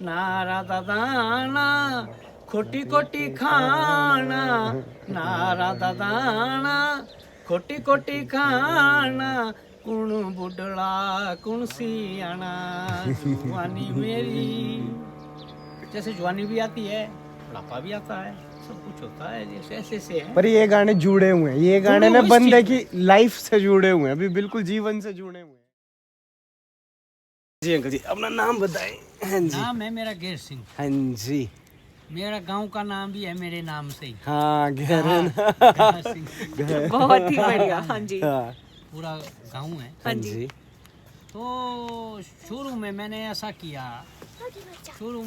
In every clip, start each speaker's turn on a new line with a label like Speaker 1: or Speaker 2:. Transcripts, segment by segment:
Speaker 1: नारा दादाना खोटी खोटी खाना, नारा दादाना खोटी खोटी खाना, कुण बुढ़ड़ा कुण सियाना, जवानी मेरी। जैसे जवानी भी आती है, बुढ़ापा भी आता है, सब कुछ होता है, जैसे ऐसे से है।
Speaker 2: पर ये गाने जुड़े हुए हैं, ये गाने ना बंदे की लाइफ से जुड़े हुए हैं, अभी बिल्कुल जीवन से जुड़े हुए हैं। जी अंकल जी, अपना नाम बताएं। हाँ जी।
Speaker 1: नाम है मेरा गेर सिंह।
Speaker 2: हाँ जी।
Speaker 1: मेरा गांव का नाम भी है मेरे नाम से ही।
Speaker 2: हाँ
Speaker 1: गहर सिंह।
Speaker 3: बहुत ही बढ़िया। हाँ जी।
Speaker 2: हाँ
Speaker 1: पूरा गांव है।
Speaker 2: हाँ जी।
Speaker 1: तो शुरू में मैंने ऐसा किया, शुरू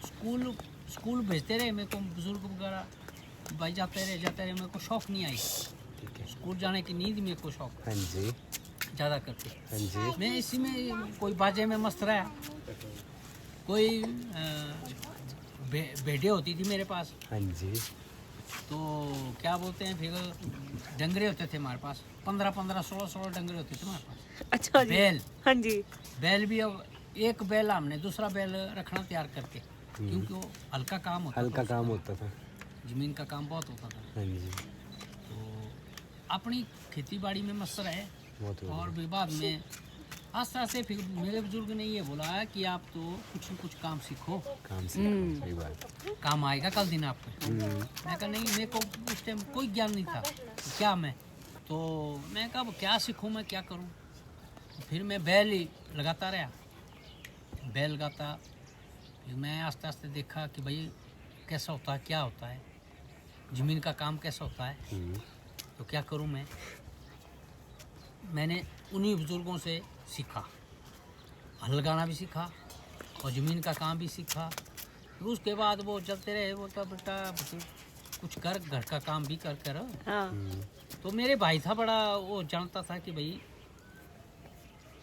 Speaker 1: स्कूल स्कूल भेजते रहे मेरे को बुजुर्ग वगैरह, भाई जाते रहे, मेरे को शौक नहीं आई स्कूल जाने की, नींद मेरे को शौक
Speaker 2: हाँ जी।
Speaker 1: ज़्यादा करके।
Speaker 2: हाँ जी।
Speaker 1: मैं इसी में कोई बाजे में मस्त रहा, कोई बेटे होती थी मेरे पास।
Speaker 2: हाँ जी।
Speaker 1: तो क्या बोलते हैं, फिर डंगरे होते थे हमारे पास, 15-15, 16-16 डंगरे होते थे हमारे पास।
Speaker 3: अच्छा जी।
Speaker 1: बैल।
Speaker 3: हाँ जी।
Speaker 1: बैल भी, अब एक बैल हमने दूसरा बैल रखना तैयार करके, क्योंकि वो हल्का काम होता
Speaker 2: हल्का
Speaker 1: था,
Speaker 2: काम होता था।
Speaker 1: जमीन का काम बहुत होता था।
Speaker 2: हाँ जी।
Speaker 1: तो अपनी खेती बाड़ी में मस्त रहे,
Speaker 2: बहुत बढ़िया।
Speaker 1: और भी बाद में आस्ते आस्ते फिर मेरे बुजुर्ग ने ये बोला कि आप तो कुछ न कुछ काम सीखो,
Speaker 2: काम से सही बात।
Speaker 1: काम आएगा कल दिन आपको। मैं कहा नहीं, मेरे को उस टाइम कोई ज्ञान नहीं था कि क्या मैं, तो मैं कहा क्या सीखूं, मैं क्या करूं। तो फिर मैं बैल ही लगाता रहा, बैल लगाता। फिर मैं आस्ते आस्ते देखा कि भाई कैसा होता है, क्या होता है, ज़मीन का काम कैसा होता है, तो क्या करूं मैं। मैंने उन्हीं बुज़ुर्गों से सीखा, हल लगाना भी सीखा और ज़मीन का काम भी सीखा। फिर उसके बाद वो चलते रहे, वो तो बेटा कुछ कर, घर का काम भी कर।
Speaker 3: हाँ।
Speaker 1: तो मेरे भाई था बड़ा, वो जानता था कि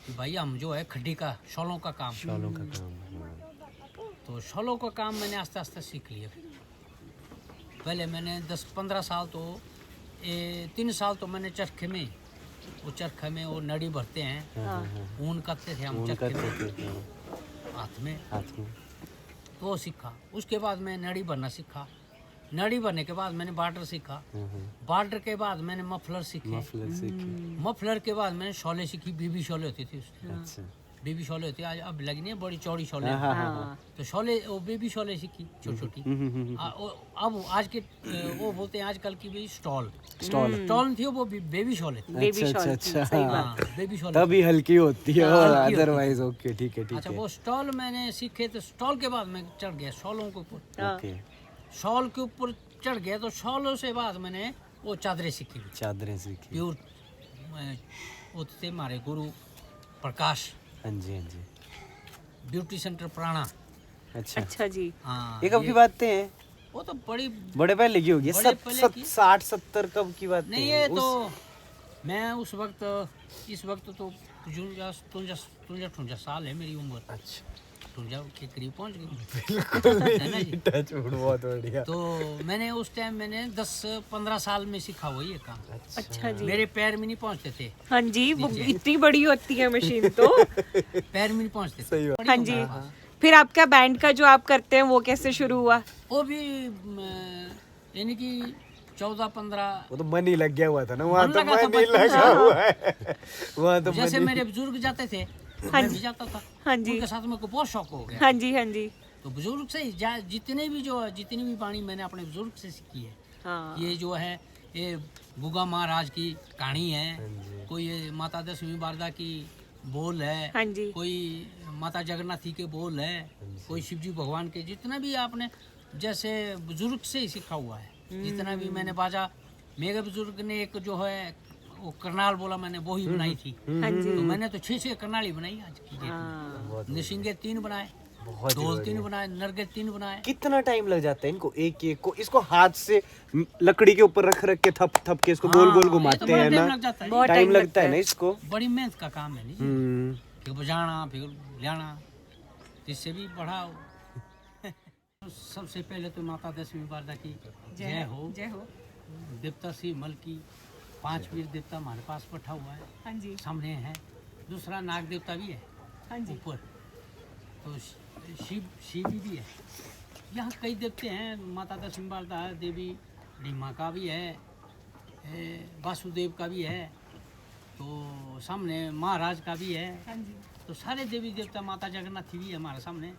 Speaker 1: भाई हम जो है खड्डी का, शॉलों का काम,
Speaker 2: शॉलों का काम।
Speaker 1: तो शॉलों का काम मैंने आस्ते आस्ते सीख लिया। पहले मैंने 10-15 साल तो 3 साल तो मैंने चरखे में, वो चरखे में वो नड़ी भरते हैं, ऊन करते थे हम चरखे में, हाथ में। तो वो सीखा। उसके बाद मैं नड़ी भरना सीखा, नड़ी भरने के बाद मैंने बार्डर सीखा, बार्डर के बाद मैंने मफलर सीखे, मफलर के बाद मैंने शॉले सीखी। बीबी शॉले होती थी उसमें, बेबी शॉले होती है, आज अब लगी नहीं, बड़ी चौड़ी शॉले। तो शॉले, वो बेबी शॉले सीखी छोटी छोटी। अब आज के वो बोलते हैं आजकल की भी स्टॉल थी, वो बेबी शॉले थी। बेबी शॉले
Speaker 2: तभी हल्की होती है, और अदरवाइज ओके ठीक है।
Speaker 1: अच्छा, वो स्टॉल मैंने सीखे, तो स्टॉल के बाद मैं चढ़ गया शॉलों के ऊपर। शॉल के ऊपर चढ़ गया तो शॉलों से बाद मैंने वो चादरें सीखी। प्योर वो थे हमारे गुरु प्रकाश।
Speaker 2: हाँ जी। हाँ जी।
Speaker 1: ब्यूटी सेंटर प्राणा।
Speaker 3: अच्छा जी।
Speaker 1: हाँ,
Speaker 2: ये कब की बातें हैं?
Speaker 1: वो तो
Speaker 2: बड़े पहले की होगी, 60-70 कब की बात
Speaker 1: नहीं। ये तो मैं उस वक्त, इस वक्त तो 53 साल है मेरी उम्र।
Speaker 2: अच्छा,
Speaker 1: 53 के करीब पहुंच गई।
Speaker 2: बहुत बढ़िया।
Speaker 1: तो मैंने उस टाइम मैंने 10-15 साल में सीखा हुआ ये काम।
Speaker 3: अच्छा जी।
Speaker 1: मेरे पैर में नहीं पहुंचते थे।
Speaker 3: हाँ जी, वो इतनी बड़ी होती है मशीन तो।
Speaker 1: पैर में नहीं पहुंचते थे।
Speaker 3: हाँ जी। फिर आपका बैंड का जो आप करते हैं वो कैसे शुरू हुआ?
Speaker 1: वो भी यानी कि 14-15।
Speaker 2: वो तो मन ही लग गया हुआ था ना, वहाँ तो
Speaker 1: लगा था
Speaker 2: मन ही लगा हुआ है वहाँ तो।
Speaker 1: जैसे मेरे बुजुर्ग जाते थे तो मैं भी जाता था।
Speaker 3: हाँ जी।
Speaker 1: उनके साथ मेरे को बहुत शौक हो गया।
Speaker 3: हाँ जी। हाँ जी।
Speaker 1: तो बुजुर्ग से जितनी भी वाणी मैंने अपने बुजुर्ग से सीखी है।
Speaker 3: हाँ।
Speaker 1: ये जो है, ये गुगा महाराज की कहानी है, कोई ये माता दशमी बारदा की बोल है,
Speaker 3: हाँ जी।
Speaker 1: कोई माता जगन्नाथी के बोल है, कोई शिवजी भगवान के, जितना भी आपने जैसे बुजुर्ग से ही सीखा हुआ है। जितना भी मैंने बाजा, मेरे बुजुर्ग ने एक जो है वो करनाल बोला, मैंने वो ही बनाई थी।
Speaker 3: हाँ जी।
Speaker 1: तो मैंने तो 6 करनाल ही बनाई आज की डेट में। निशिंगे 3 बनाए, ढोल 3 बनाए, नरगे 3 बनाए।
Speaker 2: कितना टाइम लग जाता है इनको, एक को इसको हाथ से लकड़ी के ऊपर रख के थप के इसको गोल गोल घुमाते हैं ना, टाइम लगता है ना इसको।
Speaker 1: बड़ी मेहनत का काम है नहीं, फिर बजाना, फिर लाना, इससे भी बढ़ा। सबसे पहले तो माता दशमी बारदा की जय हो, जय हो। देवता सी मल की 5 वीर देवता हमारे पास बैठा हुआ है। हाँ जी। सामने है। दूसरा नाग देवता भी है। हाँ जी। ऊपर तो शिव भी है। यहाँ कई देवते हैं, माता दशम्बारदा देवी रीमा का भी है, वासुदेव का भी है, तो सामने महाराज का भी है।
Speaker 3: हाँ जी।
Speaker 1: तो सारे देवी देवता, माता जगन्नाथी भी है हमारे सामने।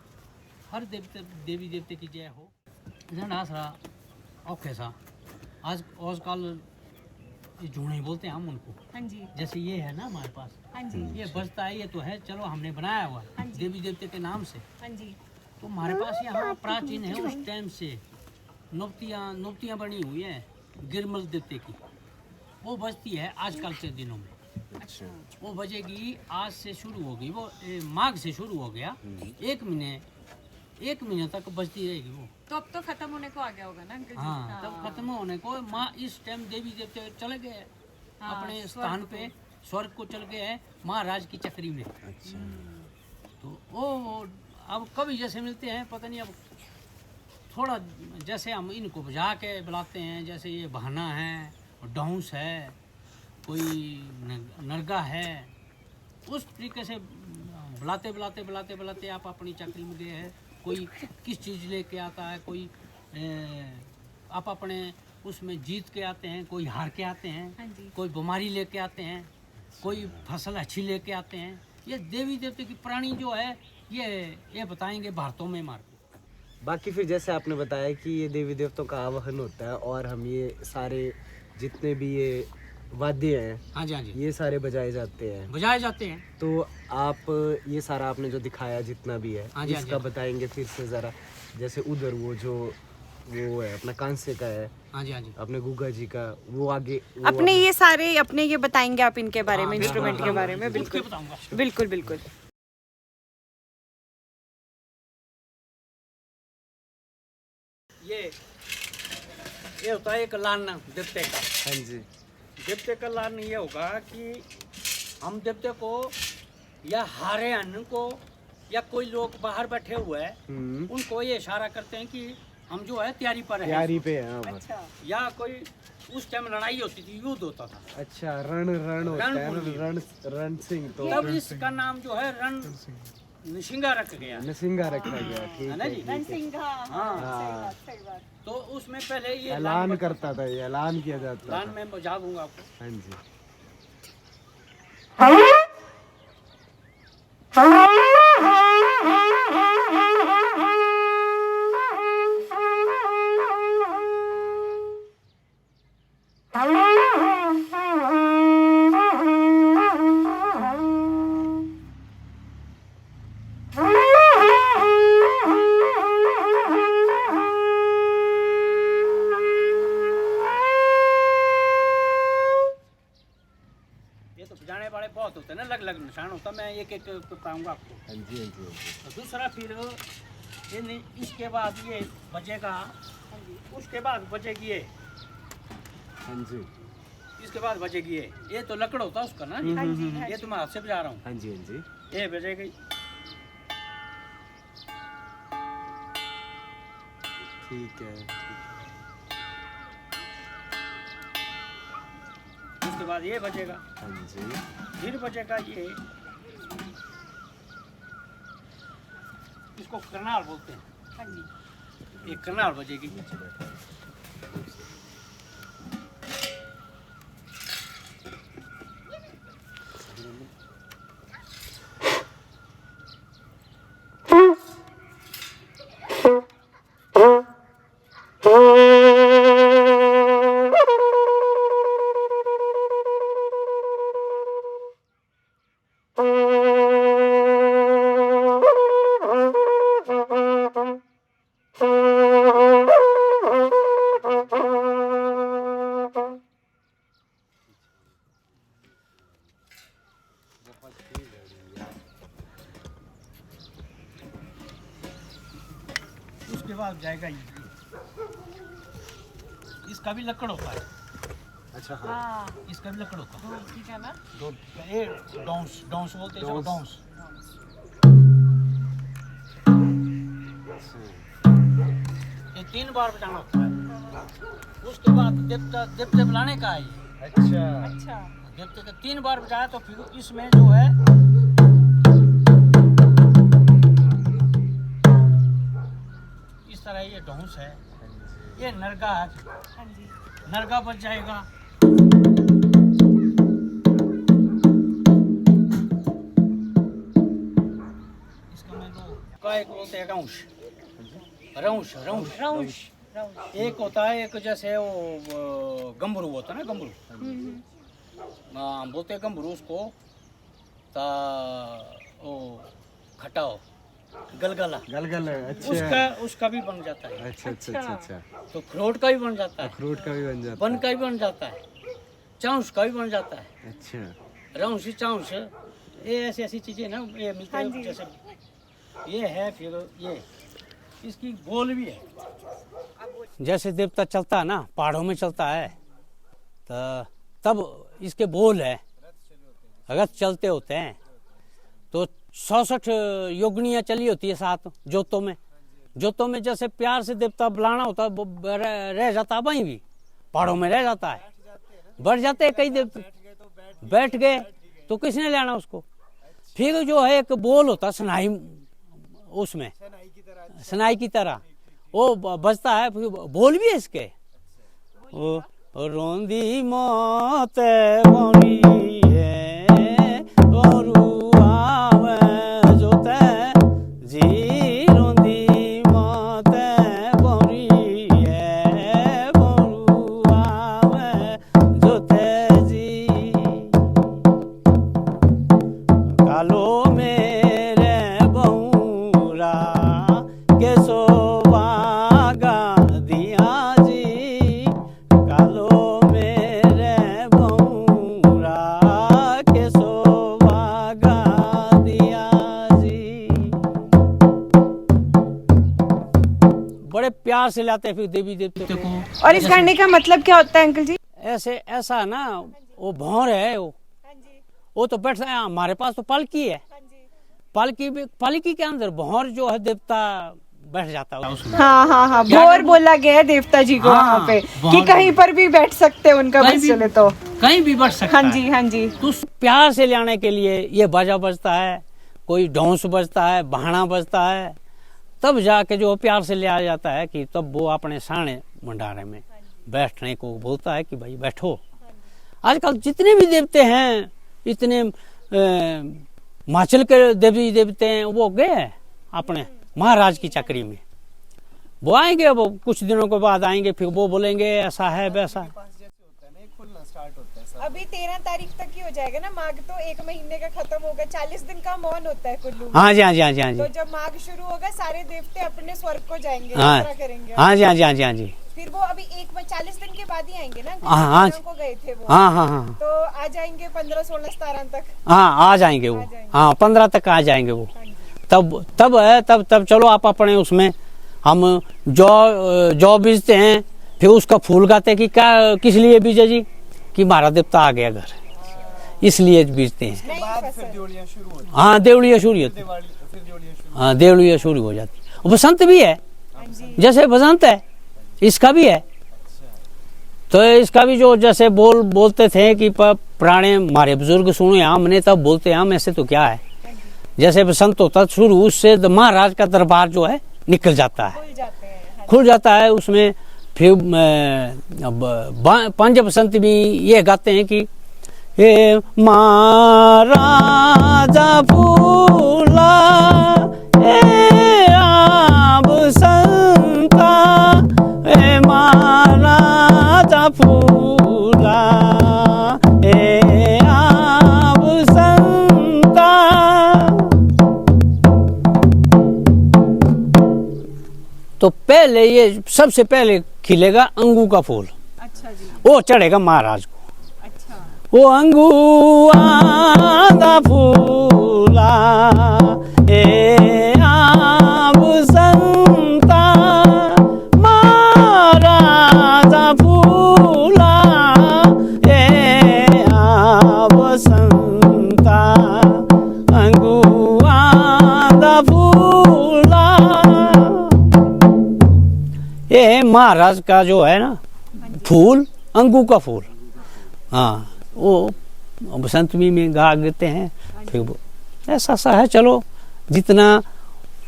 Speaker 1: हर देवी देवते की जय हो। आसरा औखे सा आजकल जूने बोलते हैं हम उनको।
Speaker 3: हाँ जी।
Speaker 1: जैसे ये है ना हमारे पास,
Speaker 3: हाँ जी।
Speaker 1: ये बजता है, ये तो है, चलो हमने बनाया हुआ
Speaker 3: हाँ
Speaker 1: है
Speaker 3: जी।
Speaker 1: देवी देवते के नाम से।
Speaker 3: हाँ जी।
Speaker 1: तो हमारे पास यहाँ प्राचीन है, उस टाइम से नौबतियाँ बनी हुई है गिरमल देवते की, वो बजती है आजकल के दिनों में।
Speaker 2: अच्छा।
Speaker 1: वो बजेगी, आज से शुरू होगी वो, माघ से शुरू हो गया, एक महीने तक बजती रहेगी वो।
Speaker 3: तो अब तो खत्म होने को आ गया होगा ना अंकल जी?
Speaker 1: हाँ, तब खत्म होने को माँ इस टाइम देवी देवते चले गए
Speaker 3: हाँ,
Speaker 1: अपने स्थान पे, स्वर्ग को चल गए हैं महाराज की चक्री में।
Speaker 2: अच्छा।
Speaker 1: तो वो अब कभी जैसे मिलते हैं पता नहीं, अब थोड़ा जैसे हम इनको बजा के बुलाते हैं, जैसे ये बहाना है, डाउंस है, कोई नरगा है, उस तरीके से बुलाते बुलाते बुलाते बुलाते आप अपनी चक्री में गए हैं। कोई किस चीज़ लेके आता है, कोई आप अपने उसमें जीत के आते हैं, कोई हार के आते
Speaker 3: हाँ
Speaker 1: हैं,
Speaker 3: जी।
Speaker 1: कोई बीमारी लेके आते हैं, कोई फसल अच्छी लेके आते हैं। ये देवी देवते की प्राणी जो है ये बताएंगे भारतों में मार के।
Speaker 2: बाकी फिर जैसे आपने बताया कि ये देवी देवताओं का आवाहन होता है और हम ये सारे जितने भी ये वाद्य हैं,
Speaker 1: हाँ जी, हाँ जी,
Speaker 2: ये सारे बजाए जाते हैं।
Speaker 1: बजाए जाते हैं।
Speaker 2: तो आप ये सारा आपने जो दिखाया जितना भी है,
Speaker 1: हाँ जी, हाँ
Speaker 2: इसका
Speaker 1: जी।
Speaker 2: बताएंगे फिर से ज़रा। जैसे उधर वो है अपना कांसे का है,
Speaker 1: हाँ जी, हाँ जी।
Speaker 2: अपने गुगा जी का, वो आगे वो
Speaker 3: अपने ये सारे अपने ये बताएंगे आप इनके बारे
Speaker 1: हाँ,
Speaker 3: में,
Speaker 1: बिल्कुल,
Speaker 3: इंस्ट्रूमेंट के
Speaker 1: हाँ,
Speaker 3: बारे में?
Speaker 1: उसके
Speaker 3: बिल्कुल
Speaker 1: बताऊंगा।
Speaker 3: बिल्कुल बिल्कुल।
Speaker 1: ये होता है एक लान देवते का।
Speaker 2: हाँ जी।
Speaker 1: देवते का लान ये होगा कि हम देवते को या हारे अन्न को, या कोई लोग बाहर बैठे हुए हैं उनको ये इशारा करते हैं कि हम जो है तैयारी पर हैं।
Speaker 2: तैयारी पे है। हाँ, बस।
Speaker 3: अच्छा।
Speaker 1: या कोई उस टाइम लड़ाई होती थी, युद्ध होता था,
Speaker 2: अच्छा, रण होता है
Speaker 1: रणभूमि।
Speaker 2: रण सिंह। तो
Speaker 1: तब इसका नाम जो है रण नृसिंगा रख गया,
Speaker 2: नरसिंगा रखा गया। ठीक
Speaker 1: है ना
Speaker 2: है,
Speaker 1: जी?
Speaker 2: ठीक है।
Speaker 3: रणसिंघा,
Speaker 1: हाँ।
Speaker 3: हाँ, सही बात।
Speaker 1: तो उसमें पहले ये
Speaker 2: ऐलान करता था, ये ऐलान किया जाता
Speaker 1: लान
Speaker 2: था।
Speaker 1: में बजा दूंगा आपको।
Speaker 2: हाँ जी।
Speaker 1: ये तो बजाने वाले बहुत होते हैं ना, अलग अलग निशान होता है, मैं एक एक बताऊंगा आपको।
Speaker 2: हाँ जी, हाँ जी, हाँ जी।
Speaker 1: तो दूसरा फिर ये नहीं, इसके बाद ये बजेगा, उसके बाद बजेगी ये,
Speaker 2: हाँ जी,
Speaker 1: इसके बाद बजेगी ये तो लकड़ होता है उसका ना जी।
Speaker 3: हाँ जी, हाँ
Speaker 1: ये तो मैं हाथ से बजा रहा हूँ।
Speaker 2: हाँ जी, हाँ जी।
Speaker 1: ये बजेगी,
Speaker 2: ठीक है, ठीक है।
Speaker 1: उसके बाद ये बजेगा,
Speaker 2: हाँ जी।
Speaker 1: फिर बजेगा ये, इसको करनाल बोलते हैं।
Speaker 3: हाँ जी।
Speaker 1: ये करनाल बजेगी। उसके बाद जाएगा ये, इसका भी लकड़ होता है,
Speaker 2: अच्छा, हाँ।
Speaker 3: हाँ,
Speaker 1: इसका भी लकड़ होता है।
Speaker 3: ठीक है ना?
Speaker 1: दो ये डाउंस डाउंस बोलते हैं,
Speaker 2: डाउंस।
Speaker 1: डाउंस। ये 3 बार बजाना होता है। उसके बाद देवते बुलाने का है ये।
Speaker 2: अच्छा,
Speaker 3: अच्छा।
Speaker 1: देवते का 3 बार बजाया तो फिर इसमें जो है तरह ये ढोंस है, ये नरगा है, नरगा बच जाएगा। इसका मैं दो का एक बोलते हैं रौंश, रौंश रौंश रौंश एक होता है, एक जैसे वो गंभरू होता है ना, गंभरू बोलते हैं गंभरू उसको, ता ओ खटाओ गलगला
Speaker 2: गलगल, अच्छा
Speaker 1: उसका भी बन जाता है।
Speaker 2: अच्छा अच्छा अच्छा अच्छा।
Speaker 1: तो अखरोट का भी बन जाता है,
Speaker 2: अखरोट का भी बन जाता
Speaker 1: बन का भी बन जाता है, चाउस का भी बन जाता है।
Speaker 2: अच्छा
Speaker 1: रौंसी चाउस ये ऐसी ऐसी चीजें ना ये मिलती है। जैसे ये है, फिर ये इसकी बोल भी है। जैसे देवता चलता है ना, पहाड़ों में चलता है, तो तब इसके बोल है, अगर चलते होते हैं तो 66 योगनियाँ चली होती है साथ जोतों में। जोतों में जैसे प्यार से देवता बुलाना होता है, वो रह जाता है, वहीं भी पहाड़ों में रह जाता है, बढ़ जाते हैं कई देवते, बैठ गए तो किसने लेना उसको। फिर जो है एक बोल होता है सनाई, उसमें सनाई की तरह वो बजता है, फिर बोल भी है इसके, वो रोंदी मौत बोली है और आवे जोते जी, रोंदी मौत बोली है और आवे जोते जी, कालो मेरे बहुरा के सोवागा दिया जी, कालो मेरे बहुरा के सोवागा दिया जी। बड़े प्यार से लाते हैं फिर देवी देवते को।
Speaker 3: और इस गाने का मतलब क्या होता है अंकल जी?
Speaker 1: ऐसे ऐसा ना, वो भौर है, वो तो बैठ है, हमारे पास तो पालकी है, पालकी के अंदर भौर जो है देवता बैठ जाता है उसमें।
Speaker 3: हाँ हाँ हाँ, भोर बोला गया है देवता जी को वहाँ पे कि कहीं पर भी बैठ सकते हैं, उनका बस चले तो
Speaker 1: कहीं भी बैठ सकता
Speaker 3: हाँ जी हाँ जी।
Speaker 1: तो उस प्यार से लाने के लिए ये बाजा बजता है, कोई ढोंस बजता है, बहाना बजता है, तब जाके जो प्यार से लिया जाता है कि तब वो अपने साने भंडारे में बैठने को बोलता है कि भाई बैठो। आजकल जितने भी देवते हैं, इतने हिमाचल के देवी देवते हैं, वो गए अपने महाराज की चक्री में, वो आएंगे, वो कुछ दिनों के बाद आएंगे, फिर वो बोलेंगे ऐसा है वैसा है।
Speaker 3: अभी 13 तारीख तक ही हो जाएगा ना माघ, तो 1 महीने का खत्म होगा, 40 दिन का मौन होता है कुल्लू में।
Speaker 1: हाँ जी हाँ जी हाँ जी हाँ जी।
Speaker 3: तो जब माघ शुरू होगा सारे देवते अपने स्वर्ग को जाएंगे,
Speaker 1: हाँ
Speaker 3: यात्रा करेंगे।
Speaker 1: हाँ जी हाँ जी हाँ जी हाँ जी।
Speaker 3: फिर वो अभी 40 दिन के बाद ही आएंगे ना,
Speaker 1: हाँ हाँ
Speaker 3: को गए थे वो।
Speaker 1: हाँ हाँ हाँ
Speaker 3: तो आ जाएंगे 15, 16, 17 तक।
Speaker 1: हाँ आ जाएंगे वो, हाँ 15 तक आ जाएंगे वो। तब है, तब चलो आप अपने उसमें हम जौ बीजते हैं, फिर उसका फूल गाते कि क्या किस लिए बीजे जी, कि हमारा देवता आ गया घर, इसलिए बीजते हैं। हाँ देवड़िया शुरू होती, हाँ देवड़िया शुरू हो जाती। बसंत भी है, जैसे बसंत है इसका भी है, तो इसका भी जो जैसे बोलते थे कि पुराने हमारे बुजुर्ग सुने हमने, तब बोलते हम, ऐसे तो क्या है, जैसे बसंत होता शुरू, उससे महाराज का दरबार जो है निकल जाता है, खुल जाता है उसमें। फिर पंज बसंत भी ये गाते हैं कि हे महाराजा फूला बसंता, हे महाराजा फूला बसंता। तो पहले ये सबसे पहले खिलेगा अंगू का फूल।
Speaker 3: अच्छा जी।
Speaker 1: वो चढ़ेगा महाराज को।
Speaker 3: अच्छा।
Speaker 1: वो अंगूआ दा फूला ए आब संता, महाराजा फूला ए आब संता, अंगूआ दा फूला। ये महाराज का जो है ना फूल, अंगू का फूल, हाँ वो बसंतमी में गा देते हैं। फिर वो ऐसा सा है, चलो जितना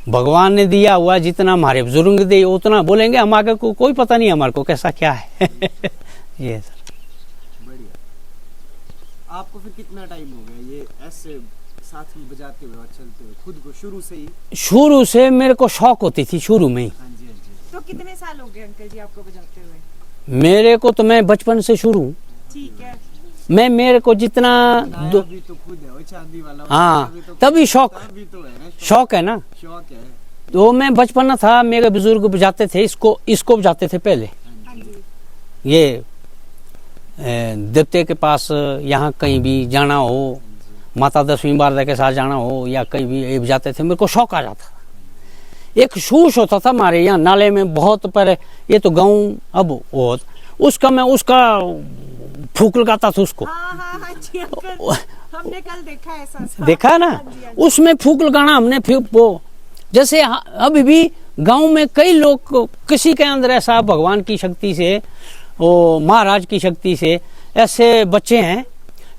Speaker 1: भगवान ने दिया हुआ जितना हमारे बुजुर्ग दे उतना बोलेंगे, हम आगे को कोई पता नहीं हमारे को कैसा क्या है। ये सर।
Speaker 2: बढ़िया। आपको फिर कितना टाइम हो गया ये ऐसे साथ में बजाते हुए और चलते हुए, खुद को शुरू से ही?
Speaker 1: शुरू से मेरे को शौक होती थी शुरू में ही।
Speaker 2: हाँ जी, हाँ जी।
Speaker 3: तो कितने साल हो गए अंकल जी आपको बजाते हुए?
Speaker 1: मेरे को तो मैं बचपन से शुरू हूँ।
Speaker 3: ठीक है।
Speaker 1: मैं मेरे को जितना
Speaker 2: भी तो खुद है वो चांदी वाला।
Speaker 1: हाँ
Speaker 2: भी तो
Speaker 1: तभी शौक
Speaker 2: भी तो है ना,
Speaker 1: शौक है ना।
Speaker 2: शौक है।
Speaker 1: तो मैं बचपन में था, मेरे बुजुर्ग बजाते थे, इसको बजाते थे पहले।
Speaker 3: हाँ जी।
Speaker 1: ये देवते के पास यहाँ कहीं भी जाना हो, माता दसवीं बारदा के साथ जाना हो या कहीं भी ये बजाते थे, मेरे को शौक आ जाता था। एक शूश होता था हमारे यहाँ नाले में बहुत, पर ये तो गाँव अब बहुत, उसका मैं उसका फूक लगाता था उसको।
Speaker 3: हाँ जी अंकल, हमने कल देखा ऐसा।
Speaker 1: देखा ना, उसमें फूक लगाना हमने। फिर वो जैसे अभी भी गांव में कई लोग, किसी के अंदर ऐसा भगवान की शक्ति से, वो महाराज की शक्ति से ऐसे बच्चे हैं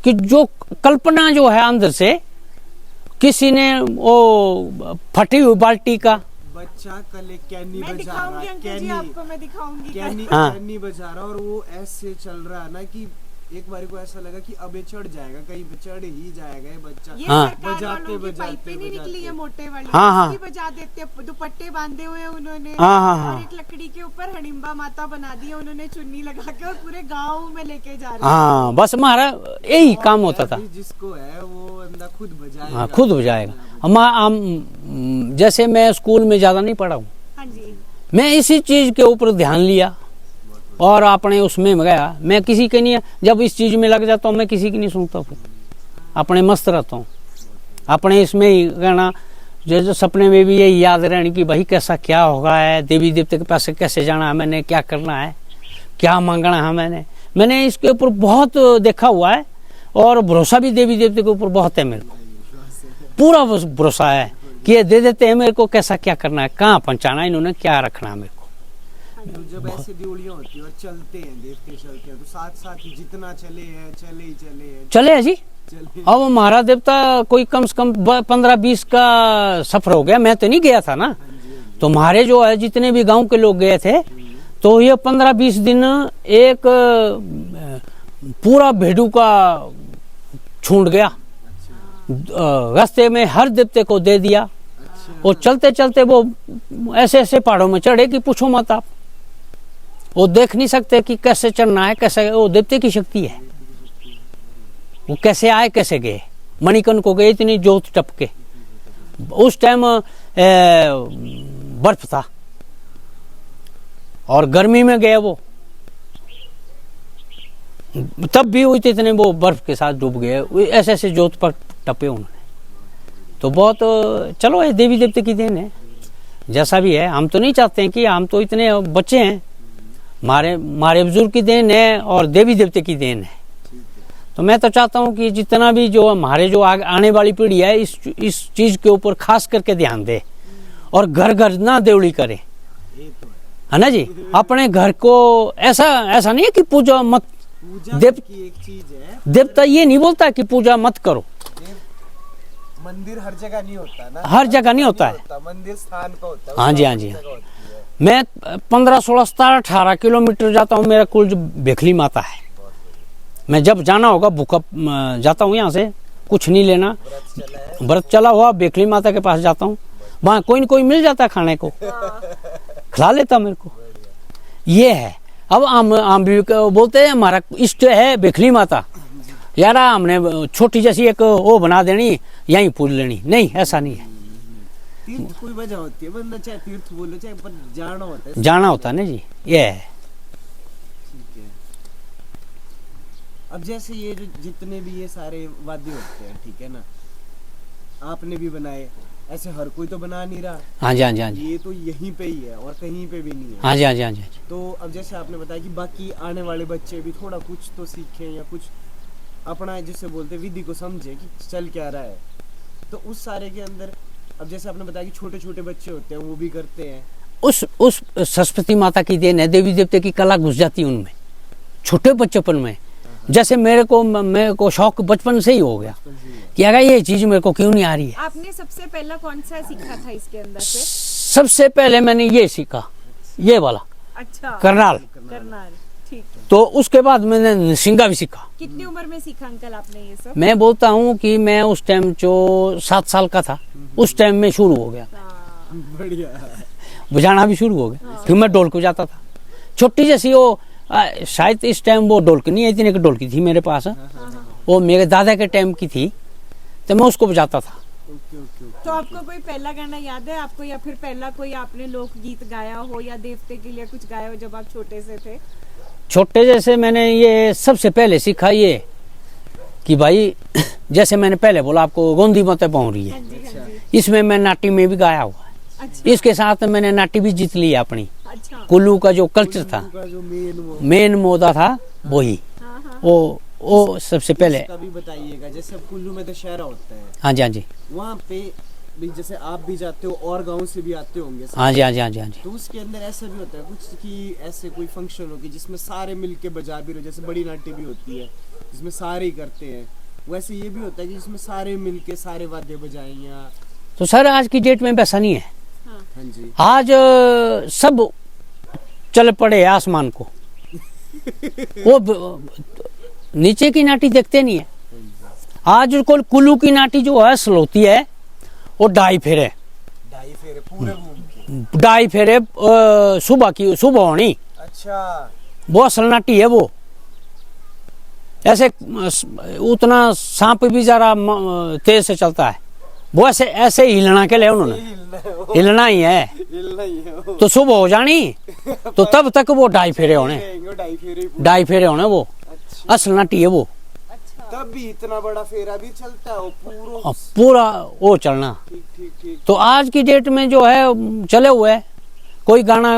Speaker 1: कि जो कल्पना जो है अंदर से, किसी ने वो फटी हुई बाल्टी का
Speaker 2: बच्चा कल एक कैनी
Speaker 3: मैं
Speaker 2: बजा रहा
Speaker 3: दिखाऊंगी
Speaker 2: है,
Speaker 3: अंकल जी आपको, मैं दिखाऊंगी कल।
Speaker 1: हाँ।
Speaker 2: कैनी बजा रहा, और वो ऐसे चल रहा है ना कि एक बार को ऐसा लगा कि अब ये चढ़ जाएगा, कहीं पे चढ़ ही जाएगा ये बच्चा।
Speaker 3: ये
Speaker 1: हाँ।
Speaker 3: सरकार
Speaker 2: बजाते
Speaker 3: वालों की
Speaker 2: बजाते
Speaker 3: पाइपें नहीं निकली है मोटे वाली,
Speaker 1: हाँ, हाँ।
Speaker 3: उसकी बजा देते हैं, दुपट्टे बांधे हुए हैं उन्होंने।
Speaker 1: हाँ, हाँ, हाँ।
Speaker 3: और एक लकड़ी के ऊपर हडिम्बा माता बना दी है उन्होंने चुन्नी लगा के, और पूरे गांव में लेके जा रहे हैं।
Speaker 1: हाँ, बस हमारा यही काम होता था।
Speaker 2: जिसको है वो अंदर खुद बजाएगा।
Speaker 1: हाँ, खुद बजाएगा। हम जैसे मैं स्कूल में ज्यादा नहीं पढ़ा हूँ,
Speaker 3: हाँ जी।
Speaker 1: मैं इसी चीज के ऊपर ध्यान लिया और अपने उसमें गया। मैं किसी के नहीं, जब इस चीज में लग जाता हूँ मैं किसी की नहीं सुनता, फिर अपने मस्त रहता हूँ अपने इसमें ही कहना। जैसे सपने में भी यही याद रहने की भाई कैसा क्या होगा है, देवी देवते के पास कैसे जाना है, मैंने क्या करना है, क्या मांगना है। मैंने इसके ऊपर बहुत देखा हुआ है और भरोसा भी देवी देवते के ऊपर बहुत है। मेरे को पूरा भरोसा है कि ये दे देते हैं मेरे को, कैसा क्या करना है, कहाँ पहुँचाना है, इन्होंने क्या रखना है मेरे को।
Speaker 2: तो जब ऐसे ड्योलियां होती है और चलते हैं, देवते चलते हैं, तो साथ साथ ही जितना चले हैं
Speaker 1: चले है जी। अब हमारा देवता कोई कम से कम 15-20 का सफर हो गया। मैं तो नहीं गया था ना, तो हमारे जो है जितने भी गांव के लोग गए थे, तो ये 15-20 दिन एक पूरा भेड़ू का छूट गया। रास्ते में हर देवते को दे दिया। और चलते चलते वो ऐसे ऐसे पहाड़ों में चढ़े कि पूछो मत आप। वो देख नहीं सकते कि कैसे चढ़ना है, कैसे, वो देवते की शक्ति है। वो कैसे आए कैसे गए, मणिकर्ण को गए, इतनी जोत टपके। उस टाइम बर्फ था और गर्मी में गए वो, तब भी वो इतने वो बर्फ के साथ डूब गए। ऐसे ऐसे जोत पर टपे उन्होंने। तो बहुत, चलो ये देवी देवते की देन है, जैसा भी है। हम तो नहीं चाहते हैं कि हम तो इतने बच्चे हैं, हमारे बुजुर्ग की देन है और देवी देवते की देन है। तो मैं तो चाहता हूँ कि जितना भी जो हमारे जो आने वाली पीढ़ी है इस चीज के ऊपर खास करके ध्यान दे और घर घर ना देवड़ी करे, है ना जी। अपने घर को ऐसा नहीं है कि पूजा मत,
Speaker 2: की एक चीज है,
Speaker 1: देवता ये नहीं बोलता कि पूजा मत करो।
Speaker 2: मंदिर हर जगह नहीं होता ना,
Speaker 1: हर जगह नहीं होता है,
Speaker 2: मंदिर स्थान का होता है।
Speaker 1: हाँ जी, हाँ जी। मैं 15, 16, 17, 18 किलोमीटर जाता हूँ। मेरा कुल जो बेखली माता है, मैं जब जाना होगा भूखा जाता हूँ, यहाँ से कुछ नहीं लेना, व्रत चला हुआ बेखली माता के पास जाता हूँ। वहाँ कोई न कोई मिल जाता है खाने को, खिला लेता मेरे को। ये है। अब हम भी बोलते हैं हमारा इष्ट है बेखली माता, यार हमने छोटी जैसी एक वो बना देनी, यहीं पूज लेनी। नहीं, ऐसा नहीं है।
Speaker 2: तीर्थ कोई वजह होती है, बंदा चाहे तीर्थ बोलो चाहे, पर जाना होता है,
Speaker 1: जाना होता है ना जी। ये है।
Speaker 2: ठीक है। अब जैसे ये जो जितने भी ये सारे वाद्य होते हैं, ठीक है ना, आपने भी बनाए, ऐसे हर कोई तो बना नहीं रहा।
Speaker 1: हाँ जी, हाँ जी, हाँ जी।
Speaker 2: ये तो यहीं पे ही है और कहीं पे भी नहीं है।
Speaker 1: हाँ जी, हाँ जी, हाँ जी।
Speaker 2: तो अब जैसे आपने बताया कि बाकी आने वाले बच्चे भी थोड़ा कुछ तो सीखें या कुछ अपना, जिससे बोलते विधि को समझे कि चल क्या रहा है। तो उस सारे के अंदर अब जैसे आपने बताया कि छोटे छोटे बच्चे होते हैं वो भी करते हैं।
Speaker 1: उस सरस्वती माता की देन है, देवी देवते की कला घुस जाती है उनमें, छोटे बच्चेपन में। जैसे मेरे को शौक बचपन से ही हो गया कि अगर ये चीज मेरे को क्यों नहीं आ रही है।
Speaker 3: आपने सबसे पहला कौन सा सीखा था इसके अंदर से?
Speaker 1: सबसे पहले मैंने ये सीखा, ये वाला
Speaker 3: अच्छा,
Speaker 1: करनाल।
Speaker 3: करनाल, ठीक है।
Speaker 1: तो उसके बाद मैंने नरसिंगा भी सीखा।
Speaker 3: कितनी उम्र में सीखा अंकल आपने ये सब?
Speaker 1: मैं बोलता हूँ कि मैं उस टाइम जो 7 साल का था, उस टाइम में शुरू हो गया,
Speaker 2: बढ़िया।
Speaker 1: बजाना भी शुरू हो गया। फिर मैं ढोलक बजाता था, छोटी जैसी वो शायद इस टाइम वो ढोलक नहीं है, इतनी की ढोलकी थी मेरे पास, वो मेरे दादा के टाइम की थी, तो मैं उसको बजाता था।
Speaker 3: तो आपको कोई पहला गाना याद है आपको, या फिर पहला कोई आपने लोकगीत गाया हो या देवते के लिए कुछ गाया हो जब आप छोटे से थे?
Speaker 1: छोटे जैसे मैंने ये सबसे पहले सीखा ये कि भाई जैसे मैंने पहले बोला आपको गोंदी मते पहुँ रही है, इसमें मैं नाटी में भी गाया हुआ है।
Speaker 3: अच्छा,
Speaker 1: इसके साथ मैंने नाटी भी जीत ली अपनी।
Speaker 3: अच्छा,
Speaker 1: कुल्लू का जो कल्चर था,
Speaker 2: जो
Speaker 1: मेन मोदा था वही,
Speaker 3: हाँ, हाँ।
Speaker 1: वो सबसे पहले।
Speaker 2: कभी बताइएगा, जैसे अब कुल्लू में दशहरा होता है,
Speaker 1: हाँ जी, हाँ जी,
Speaker 2: वहाँ पे भी जैसे आप भी जाते हो और गांव से भी आते होंगे,
Speaker 1: हाँ जी, हाँ जी, हाँ जी, हाँ जी।
Speaker 2: तो उसके अंदर ऐसा भी होता है कुछ कि ऐसे कोई फंक्शन हो कि जिसमें सारे मिलके बजा भी रहे, जैसे बड़ी नाटी भी होती है जिसमें सारे ही करते हैं, वैसे ये भी होता है कि जिसमें सारे मिलके सारे वाद्य बजाएं या?
Speaker 1: तो सर आज की डेट में वैसा नहीं है।
Speaker 2: हाँ जी।
Speaker 1: आज सब चल पड़े आसमान को, वो नीचे की नाटी देखते नहीं है। आज को कुल्लू की नाटी जो है सलोती है, वो ढाई फेरे
Speaker 2: पूरे घूम के।
Speaker 1: ढाई फेरे सुबह होनी,
Speaker 2: अच्छा,
Speaker 1: वो असल नाटी है। वो ऐसे उतना सांप भी जरा तेज से चलता है, वो ऐसे ऐसे हिलना के लिए उन्होंने हिलना ही है, तो सुबह हो जानी तो तब तक वो ढाई फेरे होने, ढाई फेरे होने, वो असल नाटी है वो।
Speaker 2: तब भी इतना बड़ा फेरा भी चलता है, वो
Speaker 1: पूरा वो चलना।
Speaker 2: ठीक।
Speaker 1: तो आज की डेट में जो है चले हुए है, कोई गाना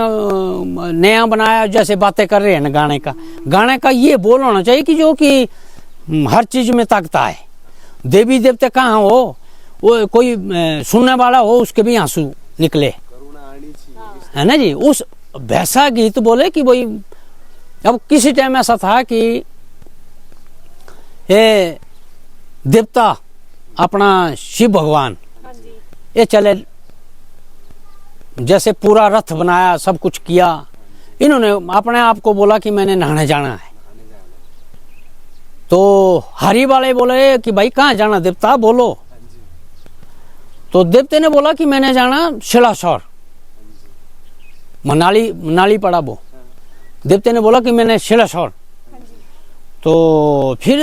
Speaker 1: नया बनाया, जैसे बातें कर रहे हैं ना गाने का ये बोल होना चाहिए कि जो कि हर चीज में ताकता है। देवी देवते कहाँ हो, वो कोई सुनने वाला हो उसके भी आंसू निकले, है ना जी। उस वैसा गीत बोले कि भाई, अब किसी टाइम ऐसा था कि ये देवता अपना शिव भगवान ये चले, जैसे पूरा रथ बनाया, सब कुछ किया, इन्होंने अपने आप को बोला कि मैंने नहाने जाना है। तो हरी वाले बोले कि भाई कहाँ जाना देवता, बोलो। तो देवते ने बोला कि मैंने जाना शिलासौर, मनाली पड़ा वो। देवते ने बोला कि मैंने शिलासौर। तो फिर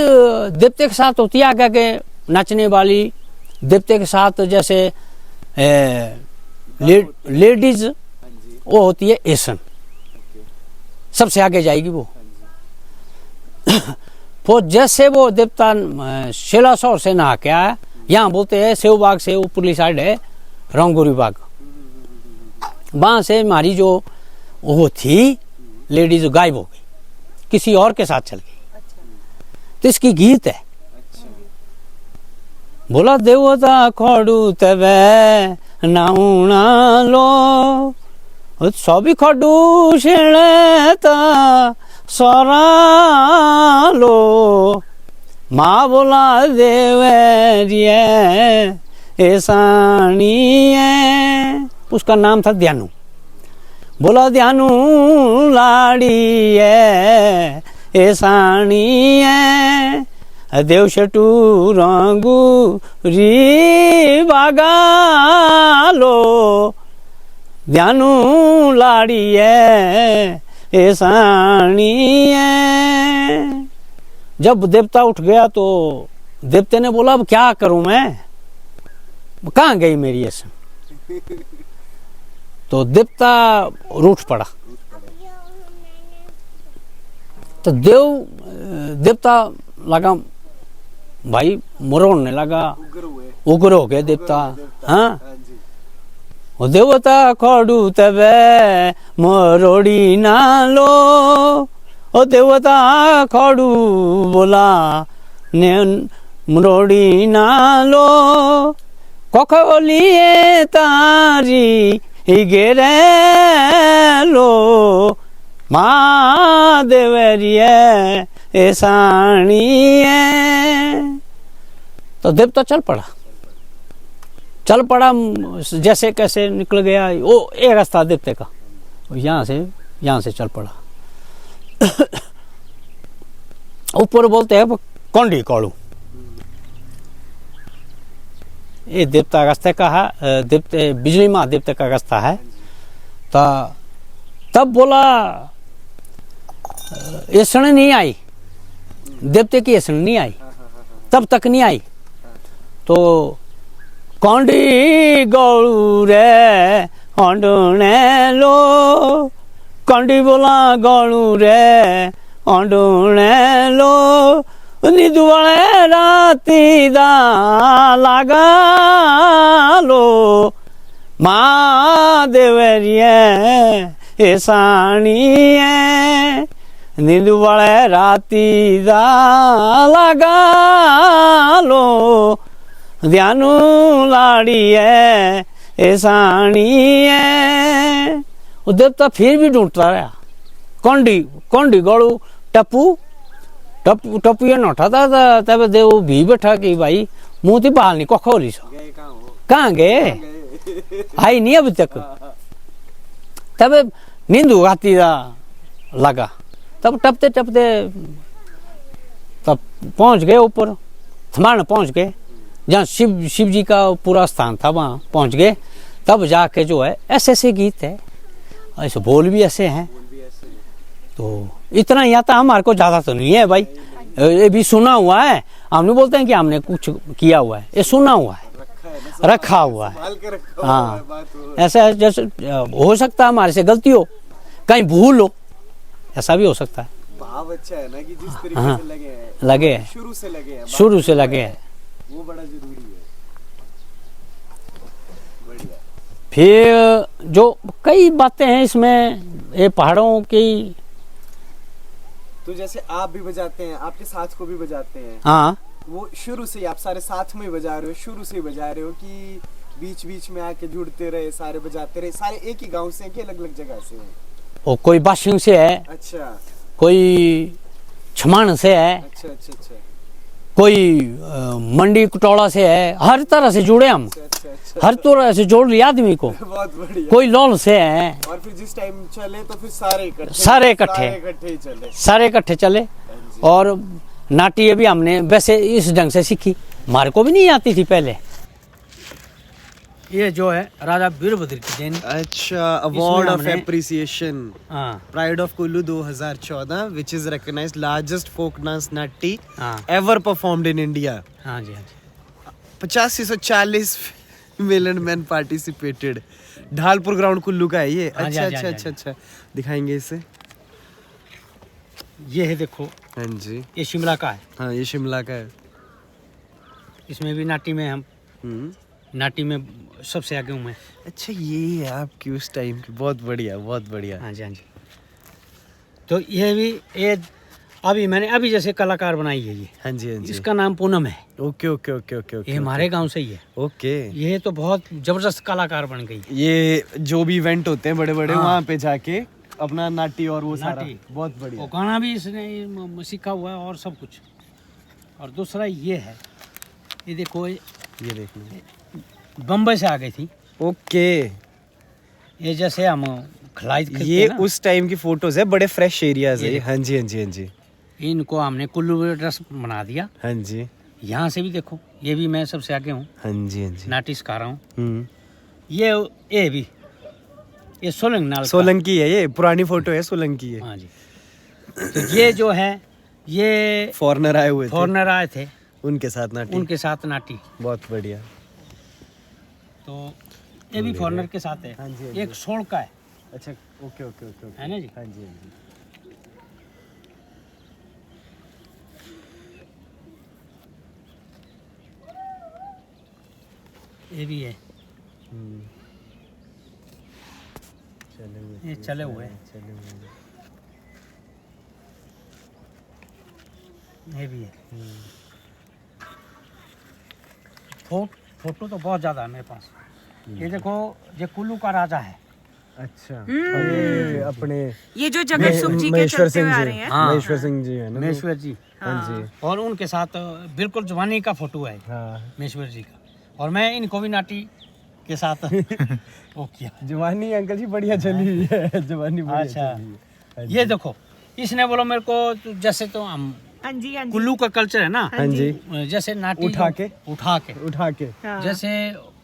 Speaker 1: देवते के साथ होती है आगे के नाचने वाली, देवते के साथ जैसे लेडीज वो होती है एसन, सबसे आगे जाएगी वो। तो जैसे वो देवता शिलासौर से नहा के आया, यहाँ बोलते हैं सेवबाग से ऊपरली साइड है रंगोरी बाग, वहां से हमारी जो वो थी लेडीज गायब हो गई, किसी और के साथ चल गई। तो इसकी गीत है, बोला देवता खड़ू तबे नाउना लो, सभी खडू शेता सरा लो, माँ बोला देवरिए ऐसानी है। उसका नाम था ध्यानु। बोला ध्यानु लाड़ी है ऐसानी है, देवशटू रंगू री बागा लो, ध्यानु लाड़ी है ऐसानी है। जब देवता उठ गया तो देवते ने बोला अब क्या करूं मैं, कहाँ गई मेरी ऐसा। तो देवता रूठ पड़ा। तो देवता लगा भाई मरोड़ने लगा, उग्र हो गए देवता। हाँ, ओ देवता खड़ू तबे मरोड़ी ना लो, ओ देवता खड़ू बोला ने मरोड़ी ना लो, कखलिए तारी गेरे लो, माँ देवरिए ऐसानी है। तो देवता चल पड़ा जैसे कैसे निकल गया वो एक रास्ता देवते का, यहाँ से चल पड़ा। ऊपर बोलते हैं कौंडी काड़ू, ये देवता का रास्ते का है, देवते बिजली माँ देवते का रास्ता है। तब बोला ये क्षण नहीं आई, देवते की क्षण नहीं आई, तब तक नहीं आई। तो कौंडी गौड़ू रे होंडने लो, कौंडी बोला गौड़ू रे होंडने लो, निदुआले राती दा लागा लो, माँ देवरिया ऐसानी है, निदुआले राती दा लागा लो, ध्यानू लाड़ी है ऐसानी है। वो देवता फिर भी ढूंढता रहा, कौंडी गौड़ू टप्पू ये नौठा था तब देव भी बैठा कि भाई मुंह थी बाहर नहीं कखो ली सो कहाँ गए आई नहीं अभी तक। तब नींदू आती लगा, तब टपते तब पहुंच गए ऊपर, थमान पहुंच गए जहाँ शिव जी का पूरा स्थान था, वहाँ पहुंच गए। तब जाके जो है ऐसे गीत है, ऐसे बोल भी ऐसे हैं। तो इतना यहाँ था, हमारे को ज्यादा तो नहीं है भाई, ये भी सुना हुआ है। हम नहीं बोलते हैं कि हमने कुछ किया हुआ है, ये सुना हुआ है, रखा हुआ है। हाँ, ऐसा जैसे हो सकता है हमारे से गलती हो, कहीं भूल हो, ऐसा भी हो सकता है।
Speaker 2: भाव अच्छा है ना कि जिस तरीके से
Speaker 1: लगे हैं शुरू से लगे हैं,
Speaker 2: वो बड़ा जरूरी है। बढ़िया।
Speaker 1: फिर जो कई बातें हैं इसमें, ये पहाड़ों की,
Speaker 2: तो जैसे आप भी बजाते हैं, आपके साथ को भी बजाते हैं।
Speaker 1: हाँ,
Speaker 2: वो शुरू से ही आप सारे साथ में बजा रहे हो, शुरू से ही बजा रहे हो कि बीच में आके जुड़ते रहे, सारे बजाते रहे? सारे एक ही गांव से हैं कि अलग अलग जगह से हैं?
Speaker 1: और कोई बाशिंग से है,
Speaker 2: अच्छा,
Speaker 1: कोई छमान से है,
Speaker 2: अच्छा,
Speaker 1: कोई मंडी कटौड़ा से है, हर तरह से जुड़े हम।
Speaker 2: अच्छा।
Speaker 1: हर तरह से जोड़ लिया आदमी को।
Speaker 2: बहुत बढ़िया।
Speaker 1: कोई लौल से है,
Speaker 2: और फिर जिस टाइम चले तो फिर सारे इकट्ठे
Speaker 1: चले। और नाटी भी हमने वैसे इस ढंग से सीखी, हमारे को भी नहीं आती थी पहले। ये जो है राजा वीरभद्र की जयंती।
Speaker 2: अच्छा, अवार्ड ऑफ एप्रिसिएशन,
Speaker 1: हाँ,
Speaker 2: pride of Kullu 2014, which is recognized largest folk dance natti
Speaker 1: हाँ,
Speaker 2: ever performed in India.
Speaker 1: हाँ जी,
Speaker 2: 8540 million man participated. Dhalpur ground Kullu का है ये।
Speaker 1: हाँ जी,
Speaker 2: अच्छा, दिखाएंगे इसे।
Speaker 1: ये है देखो।
Speaker 2: हाँ जी,
Speaker 1: ये शिमला का है।
Speaker 2: हाँ, ये शिमला का है।
Speaker 1: इसमें भी नाटी में हम नाटी में सबसे आगे हूँ मैं।
Speaker 2: अच्छा, ये है आपकी उस टाइम की। बहुत बढ़िया।
Speaker 1: हाँ जी। तो ये अभी मैंने जैसे कलाकार बनाई है ये।
Speaker 2: हाँ जी।
Speaker 1: इसका नाम पूनम है।
Speaker 2: ओके।
Speaker 1: ये हमारे गांव से ही है।
Speaker 2: ओके।
Speaker 1: ये तो बहुत जबरदस्त कलाकार बन गई।
Speaker 2: ये जो भी इवेंट होते हैं बड़े
Speaker 1: हाँ।
Speaker 2: वहाँ पे जाके अपना नाटी और वो सारा। बहुत बढ़िया।
Speaker 1: वो गाना भी इसने सीखा हुआ है और सब कुछ। और दूसरा ये है, ये देखो, ये देखना बम्बई से आ गई थी।
Speaker 2: ओके।
Speaker 1: ये जैसे हम खलाई,
Speaker 2: ये उस टाइम की फोटोज है, बड़े फ्रेश एरियाज है। हाँ जी। इनको
Speaker 1: हमने कुल्लू ड्रेस बना दिया।
Speaker 2: हाँ जी।
Speaker 1: यहाँ से भी देखो, ये भी मैं सबसे आगे हूँ।
Speaker 2: हाँ जी।
Speaker 1: नाटी सिखा रहा हूँ। ये
Speaker 2: सोलंग की है, ये पुरानी फोटो है, सोलंग की है।
Speaker 1: हाँ जी। तो ये जो है, ये
Speaker 2: फॉरेनर आए थे,
Speaker 1: उनके साथ नाटी।
Speaker 2: बहुत बढ़िया।
Speaker 1: तो ये भी फॉरेनर के साथ है।
Speaker 2: हाँ जी।
Speaker 1: एक सोल का है।
Speaker 2: अच्छा, ओके।
Speaker 1: है ना जी।
Speaker 2: हाँ जी।
Speaker 1: ये भी है। ये चले हुए हैं। ये भी है। फोटो तो बहुत ज़्यादा है मेरे पास। ये देखो, ये कुल्लू का राजा है।
Speaker 2: अच्छा, और ये अपने
Speaker 3: ये जो जगत सुख जी के
Speaker 2: महेश्वर
Speaker 3: चलते हुए
Speaker 2: सिंह
Speaker 3: आ
Speaker 2: जी,
Speaker 3: रहे हैं।
Speaker 1: हाँ।
Speaker 2: महेश्वर सिंह जी है ना,
Speaker 1: महेश्वर जी,
Speaker 2: हाँ जी,
Speaker 1: और उनके साथ बिल्कुल जवानी का फोटो है
Speaker 2: हाँ।
Speaker 1: महेश्वर जी का, और मैं इनको भी नाटी के साथ वो किया।
Speaker 2: जवानी अंकल जी बढ़िया चली हुई है, जवानी बढ़िया
Speaker 1: अच्छा।
Speaker 2: चली है। हाँ जी।
Speaker 1: ये देखो, इसने बोलो मेरे को तो जैसे तो हम
Speaker 3: हाँ जी, हाँ जी,
Speaker 1: कुल्लू का कल्चर है ना,
Speaker 2: हाँ जी,
Speaker 1: जैसे नाटी
Speaker 2: उठा के
Speaker 1: उठा के
Speaker 3: हाँ।
Speaker 1: जैसे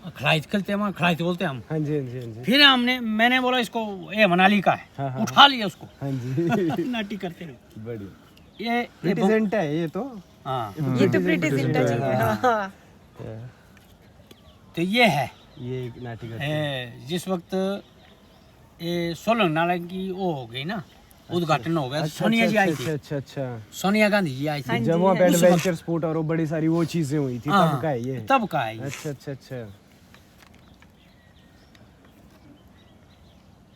Speaker 1: खड़ाइत खेलते हैं, खड़ाइत बोलते हैं हम।
Speaker 2: हाँ जी, हाँ जी, हाँ जी,
Speaker 1: फिर मैंने बोला इसको ये मनाली का है,
Speaker 2: हाँ, हाँ,
Speaker 1: उठा लिया उसको,
Speaker 2: हाँ जी।
Speaker 1: नाटी करते हैं।
Speaker 2: बढ़िया,
Speaker 1: ये
Speaker 2: प्रेजेंट है ये तो।
Speaker 1: हाँ,
Speaker 3: ये तो प्रिटिजेंट है जी। हाँ।
Speaker 1: तो ये है
Speaker 2: ये एक नाटी करते हैं।
Speaker 1: जिस वक्त ये सोलंग नारायण की वो हो गई ना, उद्घाटन हो गया,
Speaker 2: अच्छा,
Speaker 1: सोनिया जी आई
Speaker 2: अच्छा,
Speaker 1: थी,
Speaker 2: अच्छा, अच्छा।
Speaker 1: सोनिया गांधी जी आई
Speaker 3: हाँ
Speaker 1: थी।
Speaker 3: जी,
Speaker 2: जब वहाँ पे
Speaker 3: हाँ जी।
Speaker 2: एडवेंचर स्पोर्ट और वो बड़ी सारी वो चीजें हुई थी,
Speaker 1: हाँ,
Speaker 2: तब का है ये।
Speaker 1: तब का है ये।
Speaker 2: अच्छा, अच्छा, अच्छा।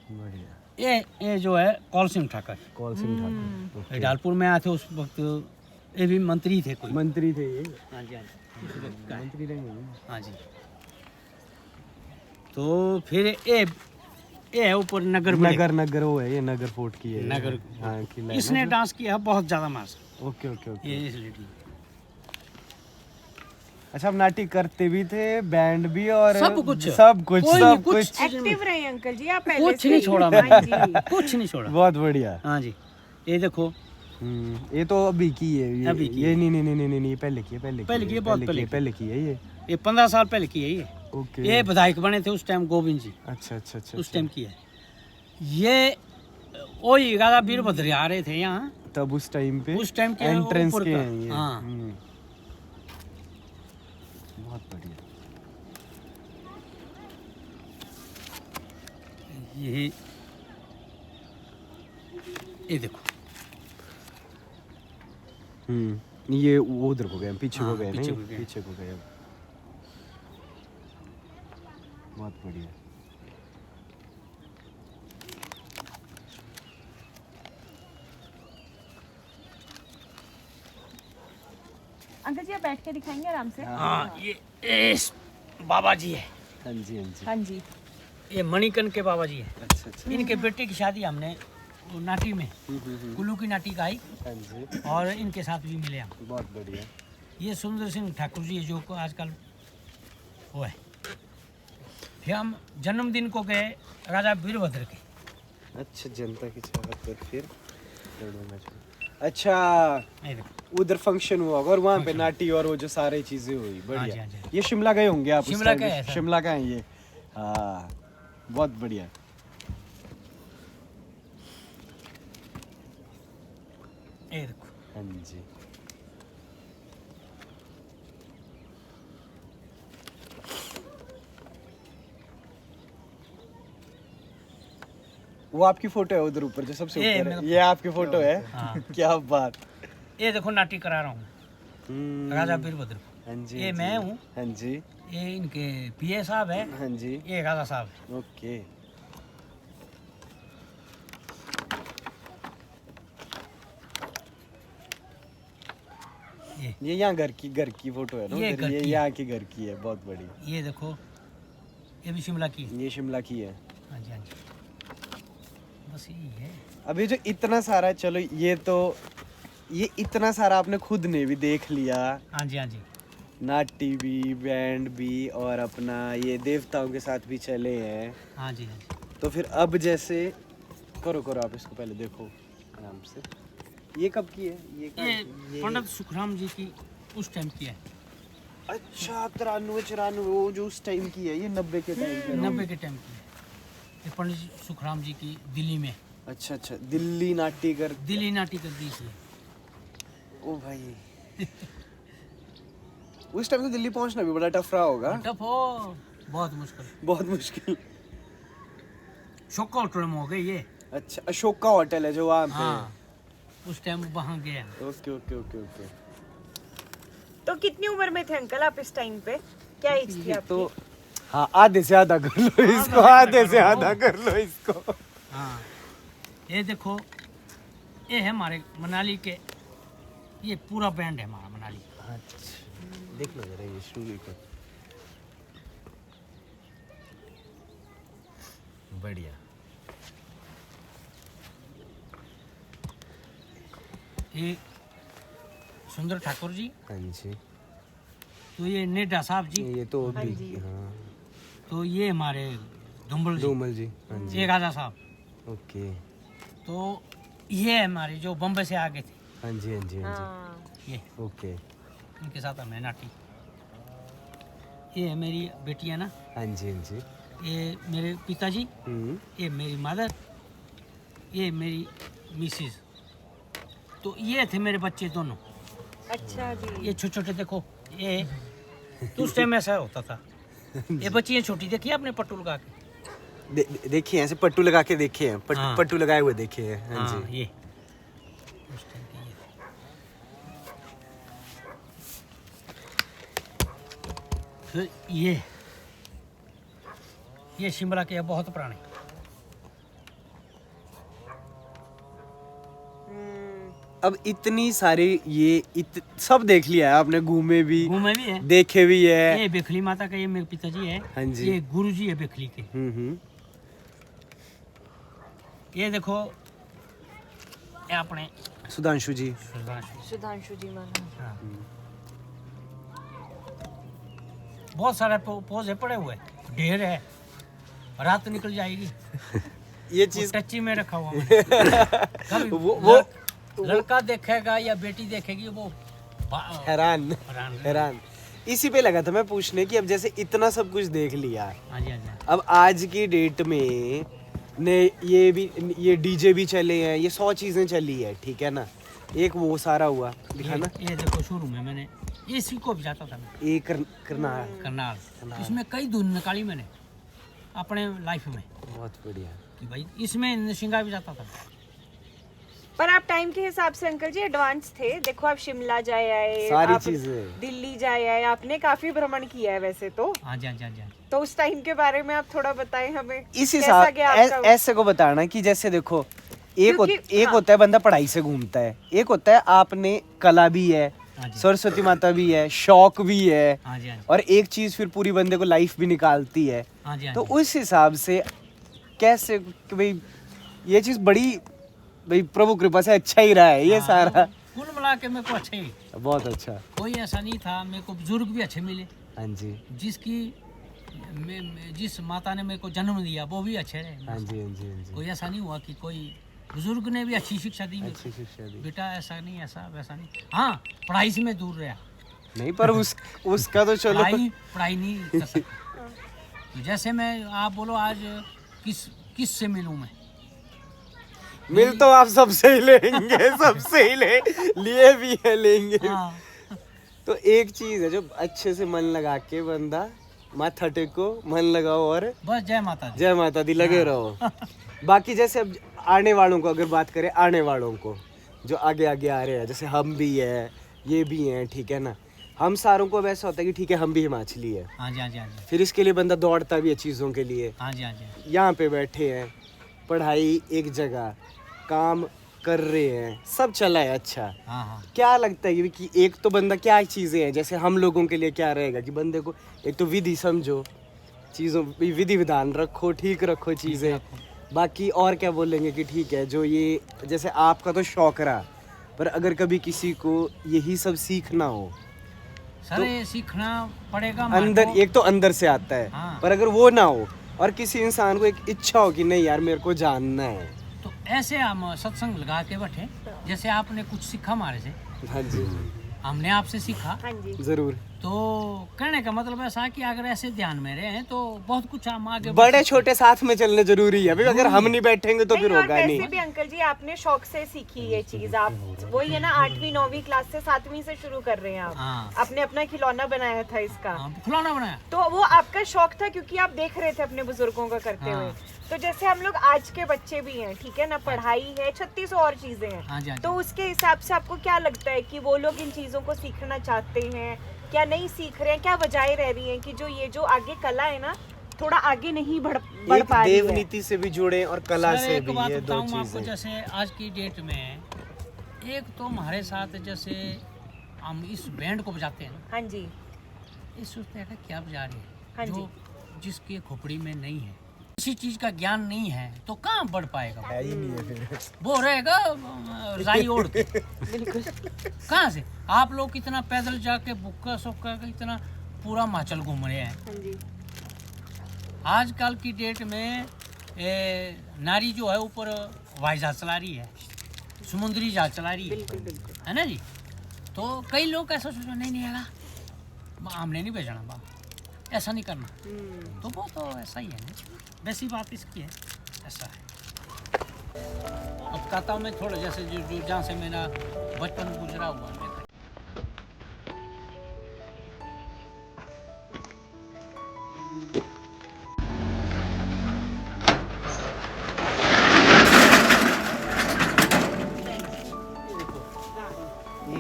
Speaker 2: बढ़िया।
Speaker 1: ये जो है कौल सिंह ठाकर,
Speaker 2: कौल सिंह ठाकुर,
Speaker 1: ये डालपुर में आए थे उस वक्त, ये भी मंत्री थे कोई।
Speaker 2: मंत्री थे ये,
Speaker 1: हाँ जी, हाँ जी, उस वक्त का है।
Speaker 2: मंत्री रहे हैं।
Speaker 1: हाँ जी। तो फिर ये है ऊपर नगर
Speaker 2: नगर वो है, ये नगर फोर्ट की है,
Speaker 1: नगर,
Speaker 2: हाँ किला है
Speaker 1: इसने
Speaker 2: ना
Speaker 1: डांस किया है बहुत ज्यादा मार से,
Speaker 2: जो। Okay, okay, okay.
Speaker 1: ये इस लेडी।
Speaker 2: अच्छा, आप नाटी करते भी थे, बैंड भी, और
Speaker 1: सब कुछ।
Speaker 2: सब कुछ,
Speaker 1: कोई
Speaker 2: सब
Speaker 1: नहीं,
Speaker 2: कुछ।
Speaker 3: एक्टिव रहे अंकल जी आप पहले
Speaker 1: कुछ
Speaker 3: से
Speaker 1: नहीं
Speaker 3: ही।
Speaker 1: छोड़ा
Speaker 3: हाँ
Speaker 1: मैंने,
Speaker 3: जी।
Speaker 1: कुछ नहीं छोड़ा।
Speaker 2: बहुत बढ़िया।
Speaker 1: हाँ जी, ये देखो,
Speaker 2: ये तो अभी की है, ये
Speaker 1: अभी की
Speaker 2: ये
Speaker 1: है।
Speaker 2: नहीं, ये पहले की है,
Speaker 1: पहले की है, बहुत पहले की।
Speaker 2: पहले की है ये।
Speaker 1: ये 15 साल पहले की है ये।
Speaker 2: ओके।
Speaker 1: ये विधायक बने थे उस टाइम गोविंद जी,
Speaker 2: अच्छा, अच्छा, अच्छा,
Speaker 1: उस टाइम की है ये। वही राजा वीरभद्र आ रहे थे यहाँ,
Speaker 2: तब उस टाइम पे
Speaker 1: उस टाइम के
Speaker 2: एंट्रेंस
Speaker 1: ऊपर
Speaker 2: के
Speaker 1: का।
Speaker 2: हैं ये।
Speaker 1: हाँ।
Speaker 2: बहुत बढ़िया।
Speaker 1: ये देखो,
Speaker 2: ये वो उधर को गए, पीछे
Speaker 1: हाँ,
Speaker 2: को गए,
Speaker 1: पीछे
Speaker 2: नहीं
Speaker 1: को गए।
Speaker 2: पीछे को गए। बहुत बढ़िया।
Speaker 3: अंकल जी आप बैठ के दिखाएंगे आराम से।
Speaker 1: हाँ, ये बाबा जी है,
Speaker 2: हाँ जी, हाँ जी,
Speaker 3: हाँ जी।
Speaker 1: ये मणिकर्ण के बाबा जी है।
Speaker 2: अच्छा, अच्छा।
Speaker 1: इनके बेटे की शादी हमने वो नाटी में, कुल्लू की नाटी गाई,
Speaker 2: हाँ जी,
Speaker 1: और इनके साथ भी मिले हम।
Speaker 2: बहुत बढ़िया।
Speaker 1: ये सुंदर सिंह ठाकुर जी है जो को आजकल वो है। फिर हम जन्मदिन को गए राजा वीरभद्र के।
Speaker 2: अच्छा, जनता की चाहत पर फिर अच्छा,
Speaker 1: ये देखो,
Speaker 2: उधर फंक्शन हुआ होगा और वहाँ पे
Speaker 1: फंक्शन।
Speaker 2: नाटी और वो जो सारी चीजें हुई।
Speaker 1: हाँ जी,
Speaker 2: बढ़िया।
Speaker 1: हाँ जी।
Speaker 2: ये शिमला गए होंगे आप? उस
Speaker 1: शिमला
Speaker 2: time
Speaker 1: का
Speaker 2: पे?
Speaker 1: है सर।
Speaker 2: शिमला का है ये। हाँ, बहुत बढ़िया।
Speaker 1: ये देखो,
Speaker 2: हाँ जी। वो आपकी फोटो है उधर ऊपर जो सबसे
Speaker 1: ये
Speaker 2: ऊपर है,
Speaker 1: मेरा
Speaker 2: ये आपकी फोटो है?
Speaker 1: हाँ।
Speaker 2: क्या बात।
Speaker 1: ये देखो नाटी करा रहा हूँ राजा वीरभद्र को।
Speaker 2: हाँ जी,
Speaker 1: ये
Speaker 2: हाँ जी।
Speaker 1: मैं हूँ,
Speaker 2: हाँ जी,
Speaker 1: ये इनके पीए साहब है,
Speaker 2: हाँ जी।
Speaker 1: ये राजा साहब है।
Speaker 2: ओके। ये यहाँ घर की फोटो है ना
Speaker 1: ये
Speaker 2: उधर,
Speaker 1: घर
Speaker 2: ये
Speaker 1: की है।
Speaker 2: यहाँ की घर की है। बहुत बढ़िया।
Speaker 1: ये देखो, ये भी शिमला की है।
Speaker 2: ये शिमला की है।
Speaker 1: हाँ जी, हाँ जी, बस यही है।
Speaker 2: अभी जो इतना सारा, चलो ये इतना सारा आपने खुद ने भी देख लिया,
Speaker 1: हाँ जी, हाँ जी,
Speaker 2: नाटी भी, बैंड भी, और अपना ये देवताओं के साथ भी चले हैं।
Speaker 1: हाँ जी, हाँ जी।
Speaker 2: तो फिर अब जैसे करो आप इसको पहले देखो आराम से। ये कब की है? ये
Speaker 1: पंडित सुखराम जी की उस टाइम की है।
Speaker 2: अच्छा, 93-94 वो जो उस टाइम की है, ये 90 के टाइम पे।
Speaker 1: 90 के टाइम की है। ये पंडित सुखराम जी की दिल्ली में,
Speaker 2: अच्छा, दिल्ली नाटी कर।
Speaker 1: दिल्ली नाटी कर दी थी।
Speaker 2: ओ भाई। उस टाइम तो दिल्ली पहुंचना भी बड़ा टफ रहा होगा।
Speaker 1: टफ हो, बहुत मुश्किल।
Speaker 2: बहुत मुश्किल।
Speaker 1: शोका होटल में हो गई ये।
Speaker 2: अच्छा, अशोका होटल है जो वहाँ पे।
Speaker 1: हाँ, उस टाइम वहाँ गए हम।
Speaker 2: ओके।
Speaker 3: तो कितनी उम्र में थे अंकल आप इस टाइम पे? क्या एज थी आपकी?
Speaker 2: तो हाँ, आधे से आधा कर लो इसको, आधे से आधा कर लो इसको।
Speaker 1: हाँ, ये देखो, ये है हमारे मनाली के, ये पूरा बैंड है हमारा मनाली।
Speaker 2: अच्छा, देख लो जरा ये स्टूडियो को। बढ़िया।
Speaker 1: ये सुंदर ठाकुर जी,
Speaker 2: हाँ जी,
Speaker 1: तो ये नेडा साहब जी,
Speaker 2: ये तो
Speaker 3: हाँ
Speaker 2: भी
Speaker 3: जी।
Speaker 2: हाँ,
Speaker 1: तो ये हमारे धुम्बल जी,
Speaker 2: डूमल जी, हाँ जी,
Speaker 1: ये राजा साहब,
Speaker 2: ओके,
Speaker 1: तो ये हमारे जो बम्बई से आगे थे,
Speaker 2: हाँ जी, हाँ जी, हाँ
Speaker 3: हाँ
Speaker 1: ये
Speaker 2: जी, ओके,
Speaker 1: इनके साथ मैं नाटी। ये है मेरी बेटी है ना,
Speaker 2: हाँ जी, हाँ जी,
Speaker 1: ये मेरे पिताजी, ये मेरी मदर, ये मेरी मिसिस, तो ये थे मेरे बच्चे दोनों।
Speaker 3: अच्छा जी।
Speaker 1: ये छोटे छोटे देखो, ये तो उस टाइम ऐसा होता था। ये बच्चियाँ छोटी देखी आपने पट्टू लगा के?
Speaker 2: देखिए ऐसे पट्टू लगा के देखे हैं,
Speaker 1: हाँ।
Speaker 2: पट्टू लगाए हुए देखे हैं, हाँ
Speaker 1: हाँ,
Speaker 2: जी,
Speaker 1: ये उस टाइम के ये। फिर ये शिमला के है, बहुत पुराने।
Speaker 2: अब इतनी सारी ये सब देख लिया है आपने, घूमे भी,
Speaker 1: घूमे भी है,
Speaker 2: देखे भी है,
Speaker 1: ये बेखली माता का, ये मेरे पिताजी है,
Speaker 2: हाँ जी,
Speaker 1: ये गुरु जी है बेखली के। ये देखो, ये अपने
Speaker 2: सुधांशु जी,
Speaker 3: सुधांशु जी महाराज।
Speaker 1: हाँ। बहुत सारे पोज है पड़े हुए, ढेर है, रात निकल जाएगी।
Speaker 2: ये
Speaker 1: चीज
Speaker 2: चीज
Speaker 1: टच्ची में रखा हुआ मैंने। कभी
Speaker 2: वो
Speaker 1: लड़का देखेगा या बेटी देखेगी वो
Speaker 2: हैरान
Speaker 1: हैरान।
Speaker 2: हैरान इसी पे लगा था मैं पूछने की, अब जैसे इतना सब कुछ देख लिया,
Speaker 1: हाँ जी, हाँ जी।
Speaker 2: अब आज की डेट में ने ये डीजे भी चले हैं, ये 100 चीजें चली है, ठीक है ना, एक वो सारा हुआ दिखाना,
Speaker 1: ये देखो शुरू में मैंने इसी को भी जाता था मैं,
Speaker 2: ये करनाल,
Speaker 1: करनाल, इसमें कई धुन निकाली मैंने अपने लाइफ में
Speaker 2: बहुत बढ़िया,
Speaker 1: कि भाई इसमें सिंगा भी जाता था।
Speaker 3: पर आप टाइम के हिसाब से अंकल जी एडवांस थे। देखो आप शिमला जाए आए,
Speaker 2: सारी
Speaker 3: आप
Speaker 2: चीजें,
Speaker 3: दिल्ली जाए आए, आपने काफी भ्रमण किया है वैसे तो।
Speaker 1: हाँ जी, हाँ जी, हाँ जी।
Speaker 3: तो उस टाइम के बारे में आप थोड़ा बताएं हमें।
Speaker 2: इस
Speaker 3: कैसा
Speaker 2: हिसाब
Speaker 3: गया आपका?
Speaker 2: ऐसे को बताना कि जैसे देखो एक
Speaker 3: हाँ।
Speaker 2: होता है बंदा पढ़ाई से घूमता है, एक होता है आपने कला भी है,
Speaker 1: हाँ जी,
Speaker 2: सरस्वती माता भी है, शौक भी है,
Speaker 1: हाँ जी, हाँ जी,
Speaker 2: और एक चीज फिर पूरी बंदे को लाइफ भी निकालती है।
Speaker 1: हाँ जी, हाँ
Speaker 2: तो
Speaker 1: जी।
Speaker 2: उस हिसाब से कैसे कि भाई ये चीज बड़ी भाई प्रभु कृपा से अच्छा ही रहा है ये
Speaker 1: हाँ,
Speaker 2: सारा,
Speaker 1: कुल मिला के मेरे को अच्छे ही,
Speaker 2: बहुत अच्छा,
Speaker 1: कोई ऐसा नहीं था। मेरे को बुजुर्ग भी अच्छे मिले,
Speaker 2: हाँ जी,
Speaker 1: जिसकी जिस माता ने मेरे को जन्म दिया वो भी अच्छे रहे।
Speaker 2: हाँ जी, हाँ जी, हाँ जी,
Speaker 1: कोई ऐसा नहीं हुआ कि कोई बुजुर्ग ने भी अच्छी शिक्षा दी मेरे
Speaker 2: अच्छी शिक्षा दी,
Speaker 1: को, बेटा ऐसा नहीं, ऐसा वैसा नहीं। हाँ, पढ़ाई से मैं दूर रहा,
Speaker 2: नहीं पर उसका तो चलो,
Speaker 1: पढ़ाई नहीं कर सकता। तो जैसे मैं, आप बोलो आज किस से मिलूं मैं?
Speaker 2: मिल तो आप सबसे ही लेंगे, सबसे ही लिए भी है, लेंगे।
Speaker 1: हाँ,
Speaker 2: तो एक चीज है जो अच्छे से मन लगा के बंदा माथा टेको, मन लगाओ और
Speaker 1: बस जय माता दी।
Speaker 2: जय माता दी लगे रहो। बाकी जैसे अब आने वालों को अगर बात करें, आने वालों को जो आगे आगे आ रहे हैं, जैसे हम भी है, ये भी हैं, ठीक है ना, हम सारों को अब ऐसा होता है कि ठीक है हम भी हिमाचली है,
Speaker 1: हाँ जी, हाँ जी, हाँ जी,
Speaker 2: फिर इसके लिए बंदा दौड़ता भी है चीज़ों के लिए,
Speaker 1: हाँ जी, हाँ जी।
Speaker 2: यहाँ पे बैठे हैं, पढ़ाई एक जगह, काम कर रहे हैं, सब चला है अच्छा।
Speaker 1: हाँ, हाँ।
Speaker 2: क्या लगता है कि एक तो बंदा क्या चीज़ें हैं, जैसे हम लोगों के लिए क्या रहेगा कि बंदे को एक तो विधि समझो, चीज़ों विधि विधान रखो, ठीक रखो चीज़ें, बाकी और क्या बोलेंगे कि ठीक है जो ये जैसे आपका तो शौक रहा, पर अगर कभी किसी को यही सब सीखना हो,
Speaker 1: सर ये सीखना पड़ेगा हमारे
Speaker 2: अंदर
Speaker 1: को।
Speaker 2: एक तो अंदर से आता है,
Speaker 1: हाँ।
Speaker 2: पर अगर वो ना हो और किसी इंसान को एक इच्छा हो कि नहीं यार मेरे को जानना है,
Speaker 1: तो ऐसे हम सत्संग लगा के बैठे, जैसे आपने कुछ सीखा हमारे से,
Speaker 2: हाँ जी
Speaker 1: हमने आपसे सीखा,
Speaker 3: हाँ जी।
Speaker 2: जरूर,
Speaker 1: तो कहने का मतलब ऐसा कि अगर ऐसे ध्यान में रहे तो बहुत कुछ हम आगे बढ़
Speaker 2: बड़े
Speaker 1: सकते
Speaker 2: छोटे साथ में चलने जरूरी है, अभी अगर हम नहीं बैठेंगे तो फिर
Speaker 3: और
Speaker 2: होगा
Speaker 3: वैसे
Speaker 2: नहीं।
Speaker 3: भी अंकल जी आपने शौक से सीखी ये चीज, आप वही है ना 8वीं 9वीं क्लास से 7वीं से शुरू कर रहे हैं आप।
Speaker 1: हाँ।
Speaker 3: आपने अपना खिलौना बनाया था इसका,
Speaker 1: हाँ, खिलौना बनाया।
Speaker 3: तो वो आपका शौक था क्योंकि आप देख रहे थे अपने बुजुर्गों का करते
Speaker 1: हाँ।
Speaker 3: हुए। तो जैसे हम लोग आज के बच्चे भी हैं, ठीक है ना, पढ़ाई है, 36 और चीजें हैं,
Speaker 1: हाँ जी, हाँ जी।
Speaker 3: तो उसके हिसाब से आपको क्या लगता है कि वो लोग इन चीजों को सीखना चाहते हैं, क्या नहीं सीख रहे हैं, क्या वजह रह रही हैं कि जो आगे कला है ना थोड़ा आगे नहीं बढ़
Speaker 2: एक
Speaker 3: पा रही है?
Speaker 2: देवनीति से भी जुड़े और कला
Speaker 1: सर,
Speaker 2: से
Speaker 1: एक
Speaker 2: भी,
Speaker 1: बात
Speaker 2: ये दो
Speaker 1: बताऊं आपको,
Speaker 2: चीजें।
Speaker 1: जैसे आज की डेट में एक तो हमारे साथ जैसे हम इस बैंड को बजाते हैं ना,
Speaker 3: हाँ जी,
Speaker 1: ये सोचते हैं कि क्या बजा रहे
Speaker 3: हाँ
Speaker 1: हैं, जो जिसके खोपड़ी में नहीं है, किसी चीज का ज्ञान नहीं है तो कहाँ बढ़ पाएगा,
Speaker 2: है ही नहीं है फिर।
Speaker 1: वो रहेगा रजाई ओढ़ के।
Speaker 3: बिल्कुल।
Speaker 1: कहाँ से आप लोग कितना पैदल जाके बुक्का सोक्का के इतना पूरा हिमाचल घूम रहे हैं।
Speaker 3: हाँ जी।
Speaker 1: आजकल की डेट में नारी जो है ऊपर हवाई जहाज चला रही है, समुद्री जहाज चला रही है,
Speaker 3: बिल्कुल बिल्कुल।
Speaker 1: है ना जी। तो कई लोग ऐसा सोचते नहीं नहीं आएगा, हमने नहीं भेजना बा, ऐसा नहीं करना। तो वो तो ऐसा ही है ना, वैसी बात इसकी है, ऐसा है। अब कहता हूँ मैं थोड़ा जैसे जो जहाँ से मेरा बचपन गुजरा हुआ है।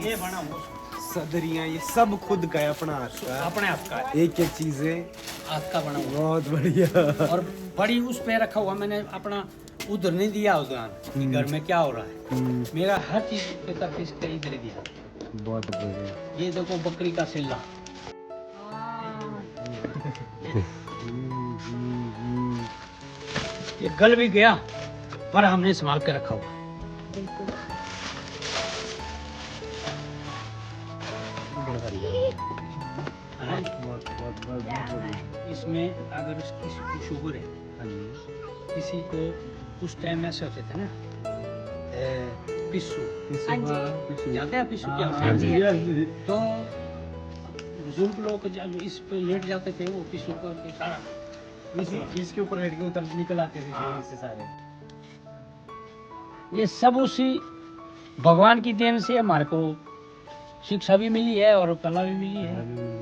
Speaker 1: ये बना वो
Speaker 2: सदरियाँ ये सब खुद का है, अपना हाथ का,
Speaker 1: अपने हाथ का है,
Speaker 2: एक एक चीजें
Speaker 1: हाथ का बना हुआ।
Speaker 2: बहुत बढ़िया।
Speaker 1: और बड़ी उस पे रखा हुआ, मैंने अपना उधर नहीं दिया उधर कि घर में क्या हो रहा है। मेरा हर चीज पे तक इसके इधर ही दिया।
Speaker 2: बहुत बढ़िया।
Speaker 1: ये देखो बकरी का सिल्ला, ये गल भी गया पर हमने संभाल के रखा हुआ।
Speaker 3: बिल्कुल।
Speaker 1: इसमें अगर किसी को शुगर है, किसी को उस टाइम ऐसे होते थे ना पिस्सू,
Speaker 3: हाँ जी।
Speaker 1: जानते हैं पिस्सू क्या होता
Speaker 3: हाँ जी, हाँ
Speaker 1: है? तो बुजुर्ग लोग जब इस पे लेट जाते थे वो पिस्सू करके सारा
Speaker 2: इसके ऊपर लेट के उतर निकल आते थे इससे सारे।
Speaker 1: ये सब उसी भगवान की देन से हमारे को शिक्षा भी मिली है और कला भी मिली है।